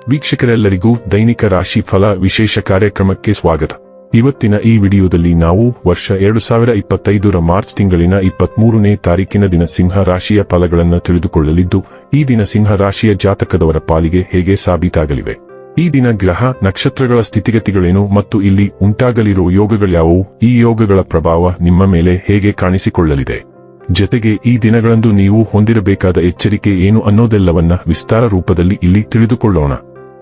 ವೀಕ್ಷಕರೆಲ್ಲರಿಗೂ ದೈನಿಕ ರಾಶಿ ಫಲ ವಿಶೇಷ ಕಾರ್ಯಕ್ರಮಕ್ಕೆ ಸ್ವಾಗತ. ಇವತ್ತಿನ ಈ ವಿಡಿಯೋದಲ್ಲಿ ನಾವು ವರ್ಷ 2025ರ ಮಾರ್ಚ್ ತಿಂಗಳಿನ 23ನೇ ತಾರೀಕಿನ ದಿನ ಸಿಂಹ ರಾಶಿಯ ಫಲಗಳನ್ನು ತಿಳಿದುಕೊಳ್ಳಲಿದ್ದು, ಈ ದಿನ ಸಿಂಹ ರಾಶಿಯ ಜಾತಕದವರ ಪಾಲಿಗೆ ಹೇಗೆ ಸಾಬೀತಾಗಲಿವೆ, ಈ ದಿನ ಗ್ರಹ ನಕ್ಷತ್ರಗಳ ಸ್ಥಿತಿಗತಿಗಳೇನು ಮತ್ತು ಇಲ್ಲಿ ಉಂಟಾಗಲಿರುವ ಯೋಗಗಳ್ಯಾವುವು, ಈ ಯೋಗಗಳ ಪ್ರಭಾವ ನಿಮ್ಮ ಮೇಲೆ ಹೇಗೆ ಕಾಣಿಸಿಕೊಳ್ಳಲಿದೆ, ಜೊತೆಗೆ ಈ ದಿನಗಳಂದು ನೀವು ಹೊಂದಿರಬೇಕಾದ ಎಚ್ಚರಿಕೆ ಏನು ಅನ್ನೋದೆಲ್ಲವನ್ನ ವಿಸ್ತಾರ ರೂಪದಲ್ಲಿ ಇಲ್ಲಿ ತಿಳಿದುಕೊಳ್ಳೋಣ.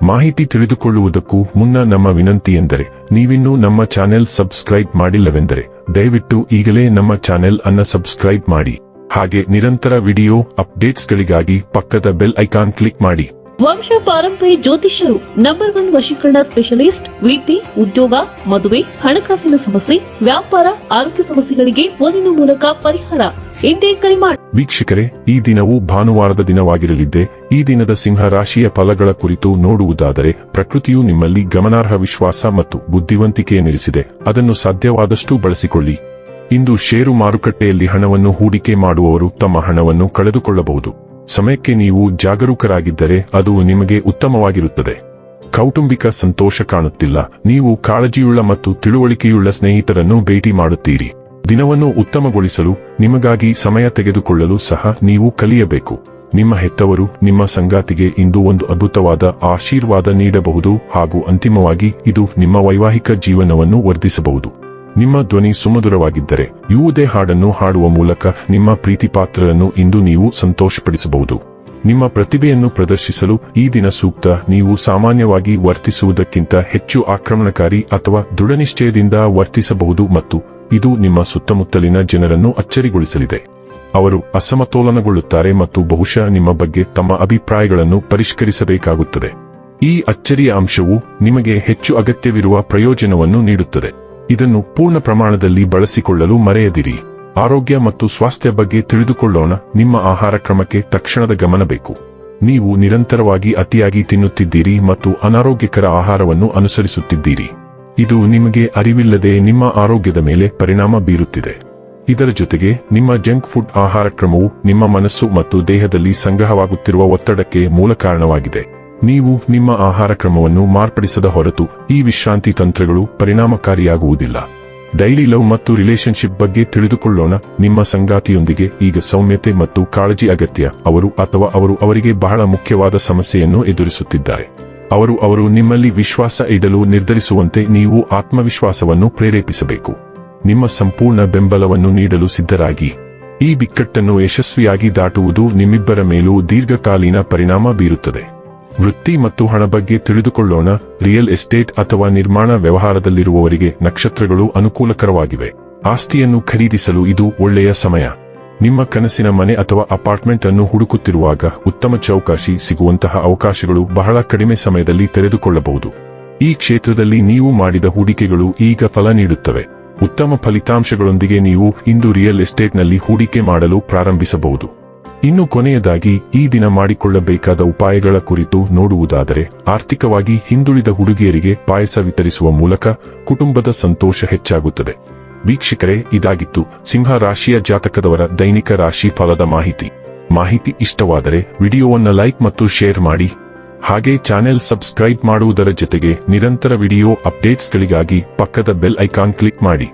ಮಾಹಿತಿ ತಿಳಿದುಕೊಳ್ಳುವುದಕ್ಕೂ ಮುನ್ನ ನಮ್ಮ ವಿನಂತಿ ಎಂದರೆ, ನೀವಿನ್ನೂ ನಮ್ಮ ಚಾನೆಲ್ ಸಬ್ಸ್ಕ್ರೈಬ್ ಮಾಡಿಲ್ಲವೆಂದರೆ ದಯವಿಟ್ಟು ಈಗಲೇ ನಮ್ಮ ಚಾನೆಲ್ ಅನ್ನ ಸಬ್ಸ್ಕ್ರೈಬ್ ಮಾಡಿ. ಹಾಗೆ ನಿರಂತರ ವಿಡಿಯೋ ಅಪ್ಡೇಟ್ಸ್ಗಳಿಗಾಗಿ ಪಕ್ಕದ ಬೆಲ್ ಐಕಾನ್ ಕ್ಲಿಕ್ ಮಾಡಿ. ವಂಶ ಪಾರಂಪರ್ಯ ಜ್ಯೋತಿಷ್ಯರು ನಂಬರ್ 1 ವಶೀಕರಣ ಸ್ಪೆಷಲಿಸ್ಟ್. ವಿದ್ಯೆ, ಉದ್ಯೋಗ, ಮದುವೆ, ಹಣಕಾಸಿನ ಸಮಸ್ಯೆ, ವ್ಯಾಪಾರ, ಆರೋಗ್ಯ ಸಮಸ್ಯೆಗಳಿಗೆ ಫೋನಿನ ಮೂಲಕ ಪರಿಹಾರ. ಇಂದೇ ಕರೆ ಮಾಡಿ. ವೀಕ್ಷಕರೇ, ಈ ದಿನವು ಭಾನುವಾರದ ದಿನವಾಗಿರಲಿದ್ದೆ. ಈ ದಿನದ ಸಿಂಹ ರಾಶಿಯ ಫಲಗಳ ಕುರಿತು ನೋಡುವುದಾದರೆ, ಪ್ರಕೃತಿಯು ನಿಮ್ಮಲ್ಲಿ ಗಮನಾರ್ಹ ವಿಶ್ವಾಸ ಮತ್ತು ಬುದ್ಧಿವಂತಿಕೆಯನ್ನಿರಿಸಿದೆ. ಅದನ್ನು ಸಾಧ್ಯವಾದಷ್ಟು ಬಳಸಿಕೊಳ್ಳಿ. ಇಂದು ಷೇರು ಮಾರುಕಟ್ಟೆಯಲ್ಲಿ ಹಣವನ್ನು ಹೂಡಿಕೆ ಮಾಡುವವರು ತಮ್ಮ ಹಣವನ್ನು ಕಳೆದುಕೊಳ್ಳಬಹುದು. ಸಮಯಕ್ಕೆ ನೀವು ಜಾಗರೂಕರಾಗಿದ್ದರೆ ಅದು ನಿಮಗೆ ಉತ್ತಮವಾಗಿರುತ್ತದೆ. ಕೌಟುಂಬಿಕ ಸಂತೋಷ ಕಾಣುತ್ತಿಲ್ಲ. ನೀವು ಕಾಳಜಿಯುಳ್ಳ ಮತ್ತು ತಿಳುವಳಿಕೆಯುಳ್ಳ ಸ್ನೇಹಿತರನ್ನು ಭೇಟಿ ಮಾಡುತ್ತೀರಿ. ದಿನವನ್ನು ಉತ್ತಮಗೊಳಿಸಲು ನಿಮಗಾಗಿ ಸಮಯ ತೆಗೆದುಕೊಳ್ಳಲು ಸಹ ನೀವು ಕಲಿಯಬೇಕು. ನಿಮ್ಮ ಹೆತ್ತವರು ನಿಮ್ಮ ಸಂಗಾತಿಗೆ ಇಂದು ಒಂದು ಅದ್ಭುತವಾದ ಆಶೀರ್ವಾದ ನೀಡಬಹುದು ಹಾಗೂ ಅಂತಿಮವಾಗಿ ಇದು ನಿಮ್ಮ ವೈವಾಹಿಕ ಜೀವನವನ್ನು ವರ್ಧಿಸಬಹುದು. ನಿಮ್ಮ ಧ್ವನಿ ಸುಮಧುರವಾಗಿದ್ದರೆ ಯಾವುದೇ ಹಾಡನ್ನು ಹಾಡುವ ಮೂಲಕ ನಿಮ್ಮ ಪ್ರೀತಿಪಾತ್ರರನ್ನು ಇಂದು ನೀವು ಸಂತೋಷಪಡಿಸಬಹುದು. ನಿಮ್ಮ ಪ್ರತಿಭೆಯನ್ನು ಪ್ರದರ್ಶಿಸಲು ಈ ದಿನ ಸೂಕ್ತ. ನೀವು ಸಾಮಾನ್ಯವಾಗಿ ವರ್ತಿಸುವುದಕ್ಕಿಂತ ಹೆಚ್ಚು ಆಕ್ರಮಣಕಾರಿ ಅಥವಾ ದೃಢನಿಶ್ಚಯದಿಂದ ವರ್ತಿಸಬಹುದು ಮತ್ತು ಇದು ನಿಮ್ಮ ಸುತ್ತಮುತ್ತಲಿನ ಜನರನ್ನು ಅಚ್ಚರಿಗೊಳಿಸಲಿದೆ. ಅವರು ಅಸಮತೋಲನಗೊಳ್ಳುತ್ತಾರೆ ಮತ್ತು ಬಹುಶಃ ನಿಮ್ಮ ಬಗ್ಗೆ ತಮ್ಮ ಅಭಿಪ್ರಾಯಗಳನ್ನು ಪರಿಷ್ಕರಿಸಬೇಕಾಗುತ್ತದೆ. ಈ ಅಚ್ಚರಿಯ ಅಂಶವು ನಿಮಗೆ ಹೆಚ್ಚು ಅಗತ್ಯವಿರುವ ಪ್ರಯೋಜನವನ್ನು ನೀಡುತ್ತದೆ. ಇದನ್ನು ಪೂರ್ಣ ಪ್ರಮಾಣದಲ್ಲಿ ಬಳಸಿಕೊಳ್ಳಲು ಮರೆಯದಿರಿ. ಆರೋಗ್ಯ ಮತ್ತು ಸ್ವಾಸ್ಥ್ಯ ಬಗ್ಗೆ ತಿಳಿದುಕೊಳ್ಳೋಣ. ನಿಮ್ಮ ಆಹಾರ ಕ್ರಮಕ್ಕೆ ತಕ್ಷಣದ ಗಮನ ಬೇಕು. ನೀವು ನಿರಂತರವಾಗಿ ಅತಿಯಾಗಿ ತಿನ್ನುತ್ತಿದ್ದೀರಿ ಮತ್ತು ಅನಾರೋಗ್ಯಕರ ಆಹಾರವನ್ನು ಅನುಸರಿಸುತ್ತಿದ್ದೀರಿ. ಇದು ನಿಮಗೆ ಅರಿವಿಲ್ಲದೆ ನಿಮ್ಮ ಆರೋಗ್ಯದ ಮೇಲೆ ಪರಿಣಾಮ ಬೀರುತ್ತಿದೆ. ಇದರ ಜೊತೆಗೆ ನಿಮ್ಮ ಜಂಕ್ ಫುಡ್ ಆಹಾರ ಕ್ರಮವು ನಿಮ್ಮ ಮನಸ್ಸು ಮತ್ತು ದೇಹದಲ್ಲಿ ಸಂಗ್ರಹವಾಗುತ್ತಿರುವ ಒತ್ತಡಕ್ಕೆ ಮೂಲ ಕಾರಣವಾಗಿದೆ. ನೀವು ನಿಮ್ಮ ಆಹಾರ ಕ್ರಮವನ್ನು ಮಾರ್ಪಡಿಸದ ಹೊರತು ಈ ವಿಶ್ರಾಂತಿ ತಂತ್ರಗಳು ಪರಿಣಾಮಕಾರಿಯಾಗುವುದಿಲ್ಲ. ಡೈಲಿ ಲವ್ ಮತ್ತು ರಿಲೇಶನ್ಶಿಪ್ ಬಗ್ಗೆ ತಿಳಿದುಕೊಳ್ಳೋಣ. ನಿಮ್ಮ ಸಂಗಾತಿಯೊಂದಿಗೆ ಈಗ ಸೌಮ್ಯತೆ ಮತ್ತು ಕಾಳಜಿ ಅಗತ್ಯ. ಅವರು ಅವರಿಗೆ ಬಹಳ ಮುಖ್ಯವಾದ ಸಮಸ್ಯೆಯನ್ನು ಎದುರಿಸುತ್ತಿದ್ದಾರೆ. ಅವರು ನಿಮ್ಮಲ್ಲಿ ವಿಶ್ವಾಸ ಇಡಲು ನಿರ್ಧರಿಸುವಂತೆ ನೀವು ಆತ್ಮವಿಶ್ವಾಸವನ್ನು ಪ್ರೇರೇಪಿಸಬೇಕು. ನಿಮ್ಮ ಸಂಪೂರ್ಣ ಬೆಂಬಲವನ್ನು ನೀಡಲು ಸಿದ್ಧರಾಗಿ. ಈ ಬಿಕ್ಕಟ್ಟನ್ನು ಯಶಸ್ವಿಯಾಗಿ ದಾಟುವುದು ನಿಮ್ಮಿಬ್ಬರ ಮೇಲೂ ದೀರ್ಘಕಾಲೀನ ಪರಿಣಾಮ ಬೀರುತ್ತದೆ. ವೃತ್ತಿ ಮತ್ತು ಹಣ ಬಗ್ಗೆ ತಿಳಿದುಕೊಳ್ಳೋಣ. ರಿಯಲ್ ಎಸ್ಟೇಟ್ ಅಥವಾ ನಿರ್ಮಾಣ ವ್ಯವಹಾರದಲ್ಲಿರುವವರಿಗೆ ನಕ್ಷತ್ರಗಳು ಅನುಕೂಲಕರವಾಗಿವೆ. ಆಸ್ತಿಯನ್ನು ಖರೀದಿಸಲು ಇದು ಒಳ್ಳೆಯ ಸಮಯ. ನಿಮ್ಮ ಕನಸಿನ ಮನೆ ಅಥವಾ ಅಪಾರ್ಟ್ಮೆಂಟ್ ಅನ್ನು ಹುಡುಕುತ್ತಿರುವಾಗ ಉತ್ತಮ ಚೌಕಾಶಿ ಸಿಗುವಂತಹ ಅವಕಾಶಗಳು ಬಹಳ ಕಡಿಮೆ ಸಮಯದಲ್ಲಿ ತೆರೆದುಕೊಳ್ಳಬಹುದು. ಈ ಕ್ಷೇತ್ರದಲ್ಲಿ ನೀವು ಮಾಡಿದ ಹೂಡಿಕೆಗಳು ಈಗ ಫಲ ನೀಡುತ್ತವೆ. ಉತ್ತಮ ಫಲಿತಾಂಶಗಳೊಂದಿಗೆ ನೀವು ಇಂದು ರಿಯಲ್ ಎಸ್ಟೇಟ್ನಲ್ಲಿ ಹೂಡಿಕೆ ಮಾಡಲು ಪ್ರಾರಂಭಿಸಬಹುದು. ಇನ್ನು ಕೊನೆಯದಾಗಿ ಈ ದಿನ ಮಾಡಿಕೊಳ್ಳಬೇಕಾದ ಉಪಾಯಗಳ ಕುರಿತು ನೋಡುವುದಾದರೆ, ಆರ್ಥಿಕವಾಗಿ ಹಿಂದುಳಿದ ಹುಡುಗಿಯರಿಗೆ ಪಾಯಸ ವಿತರಿಸುವ ಮೂಲಕ ಕುಟುಂಬದ ಸಂತೋಷ ಹೆಚ್ಚಾಗುತ್ತದೆ. ವೀಕ್ಷಕರೇ, ಇದಾಗಿತ್ತು ಸಿಂಹ ರಾಶಿಯ ಜಾತಕದವರ ದೈನಿಕ ರಾಶಿ ಫಲದ ಮಾಹಿತಿ ಇಷ್ಟವಾದರೆ ವಿಡಿಯೋವನ್ನು ಲೈಕ್ ಮತ್ತು ಶೇರ್ ಮಾಡಿ. ಹಾಗೆ ಚಾನೆಲ್ ಸಬ್ಸ್ಕ್ರೈಬ್ ಮಾಡುವುದರ ಜೊತೆಗೆ ನಿರಂತರ ವಿಡಿಯೋ ಅಪ್ಡೇಟ್ಸ್ಗಳಿಗಾಗಿ ಪಕ್ಕದ ಬೆಲ್ ಐಕಾನ್ ಕ್ಲಿಕ್ ಮಾಡಿ.